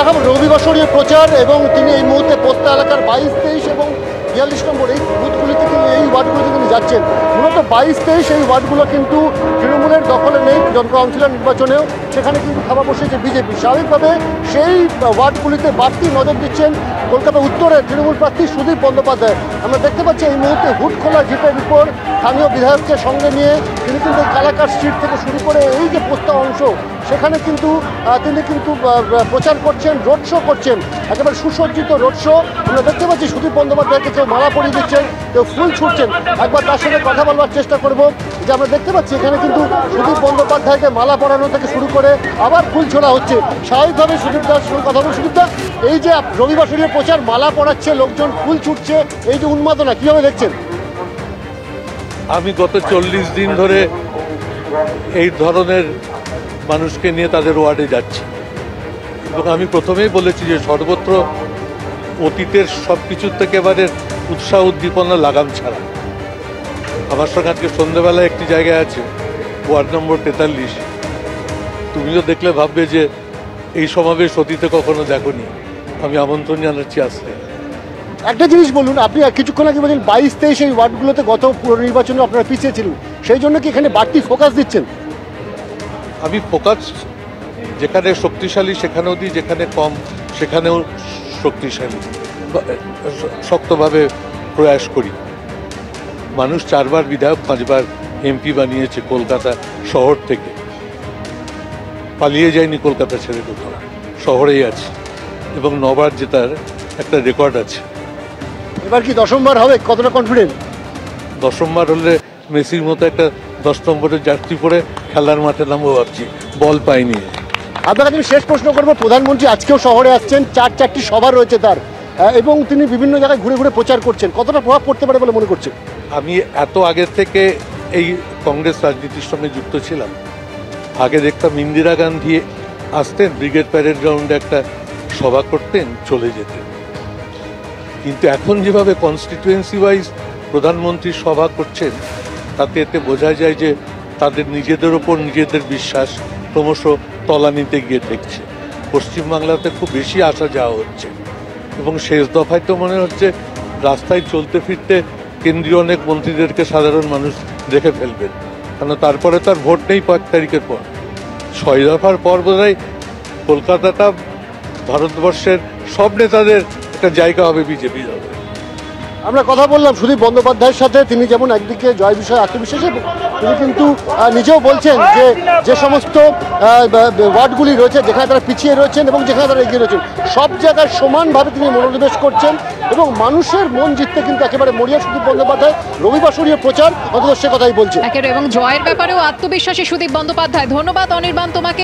দেখাবো রবিবাসরীয় প্রচার এবং তিনি এই মুহূর্তে পোস্তা এলাকার 22, 23 এবং 42 নম্বর এই বুথগুলিতে এই ওয়ার্ডগুলিতে তিনি যাচ্ছেন। মূলত 22, 23 এই ওয়ার্ডগুলো কিন্তু তৃণমূলের দখলে নেই। কাউন্সিলর নির্বাচনেও সেখানে কিন্তু থাবা বসেছে বিজেপি। স্বাভাবিকভাবে সেই ওয়ার্ডগুলিতে বাড়তি নজর দিচ্ছেন কলকাতা উত্তরের তৃণমূল প্রার্থী সুদীপ বন্দ্যোপাধ্যায়। আমরা দেখতে পাচ্ছি এই মুহূর্তে হুটখোলা জিপের উপর স্থানীয় বিধায়ককে সঙ্গে নিয়ে তিনি কিন্তু কালাকার স্ট্রিট থেকে শুরু করে এই যে পোস্তা অংশ সেখানে কিন্তু তিনি কিন্তু প্রচার করছেন, রোড শো করছেন, একেবারে সুসজ্জিত রোড শো। আমরা দেখতে পাচ্ছি সুদীপ বন্দ্যোপাধ্যায়কে কেউ মালা পরিয়ে দিচ্ছেন, কেউ ফুল ছুটছেন। একবার তার সঙ্গে কথা বলবার চেষ্টা করব যে আমরা দেখতে পাচ্ছি এখানে কিন্তু সুদীপ বন্দ্যোপাধ্যায়কে মালা পরানো থেকে শুরু করে আবার ফুল ছোড়া হচ্ছে। স্বাভাবিকভাবে সুদীপ দার সঙ্গে কথা বলুন। সুদীপ দা, এই যে রবিবাসরীয় প্রচার, মালা পরাচ্ছে লোকজন, ফুল ছুটছে, এই যে উন্মাদনা কীভাবে দেখছেন? আমি গত 40 দিন ধরে এই ধরনের মানুষকে নিয়ে তাদের ওয়ার্ডে যাচ্ছি এবং আমি প্রথমেই বলেছি যে সর্বত্র অতীতের সব কিছুর থেকে এবারে উৎসাহ উদ্দীপনা লাগাম ছাড়া। আমার সঙ্গে আজকে সন্ধ্যেবেলায় একটি জায়গায় আছে ওয়ার্ড নম্বর 43, তুমিও দেখলে ভাববে যে এই সমাবেশ অতীতে কখনো দেখোনি। আমি আমন্ত্রণ জানাচ্ছি আসতে। একটা জিনিস বলুন, আপনি কিছুক্ষণ আগে বলছেন 22, 23 এই ওয়ার্ডগুলোতে গত পুর নির্বাচনে আপনারা পিছিয়ে ছিলেন, সেই জন্য কি এখানে বাড়তি ফোকাস দিচ্ছেন? আমি ফোকাস যেখানে শক্তিশালী সেখানেও দিই, যেখানে কম সেখানেও শক্তিশালী শক্তভাবে প্রয়াস করি। মানুষ 4 বার বিধায়ক 5 বার এমপি বানিয়েছে কলকাতা শহর থেকে। পালিয়ে যায়নি কলকাতা ছেড়ে, কোথাও শহরেই আছে এবং 9 বার জেতার একটা রেকর্ড আছে। এবার কি 10বার হবে? কতটা কনফিডেন্ট? 10বার হলে মেসির মতো একটা 10 নম্বরের জার্সি পরে খেলার মাঠে নামবো ভাবছি, বল পাইনি। আপনার কাছে আমি শেষ প্রশ্ন করবো, প্রধানমন্ত্রী আজকেও শহরে আসছেন, 4টি সভা রয়েছে তার, এবং তিনি বিভিন্ন জায়গায় ঘুরে ঘুরে প্রচার করছেন, কতটা প্রভাব পড়তে পারে বলে মনে করছেন? আমি এত আগের থেকে এই কংগ্রেস রাজনীতির সঙ্গে যুক্ত ছিলাম। আগে দেখতাম ইন্দিরা গান্ধী আসতেন, ব্রিগেড প্যারেড গ্রাউন্ডে একটা সভা করতেন, চলে যেতেন। কিন্তু এখন যেভাবে কনস্টিটুয়েন্সি ওয়াইজ প্রধানমন্ত্রী সভা করছেন, তাতে এতে বোঝা যায় যে তাদের নিজেদের ওপর নিজেদের বিশ্বাস ক্রমশ তলানিতে গিয়ে ঠেকছে। পশ্চিমবাংলাতে খুব বেশি আসা যাওয়া হচ্ছে এবং শেষ দফায় তো মনে হচ্ছে রাস্তায় চলতে ফিরতে কেন্দ্রীয় অনেক মন্ত্রীদেরকে সাধারণ মানুষ দেখে ফেলবেন, কারণ তারপরে তার ভোট নেই 5 তারিখের পর। 6 দফার পর বোধহয় কলকাতাটা ভারতবর্ষের সব নেতাদের একটা জায়গা হবে বিজেপি দলের। আমরা কথা বললাম সুদীপ বন্দ্যোপাধ্যায়ের সাথে। তিনি যেমন একদিকে জয় বিষয়ে আত্মবিশ্বাসী, তিনি কিন্তু নিজেও বলছেন যে যে সমস্ত ওয়ার্ডগুলি রয়েছে যেখানে তারা পিছিয়ে রয়েছেন এবং যেখানে তারা এগিয়ে রয়েছেন, সব জায়গায় সমানভাবে তিনি মনোনিবেশ করছেন এবং মানুষের মন জিততে কিন্তু একেবারে মরিয়া সুদীপ বন্দ্যোপাধ্যায়। রবিবাসরীয় প্রচার অন্তত সে কথাই বলছে এবং জয়ের ব্যাপারেও আত্মবিশ্বাসী সুদীপ বন্দ্যোপাধ্যায়। ধন্যবাদ অনির্বাণ তোমাকে।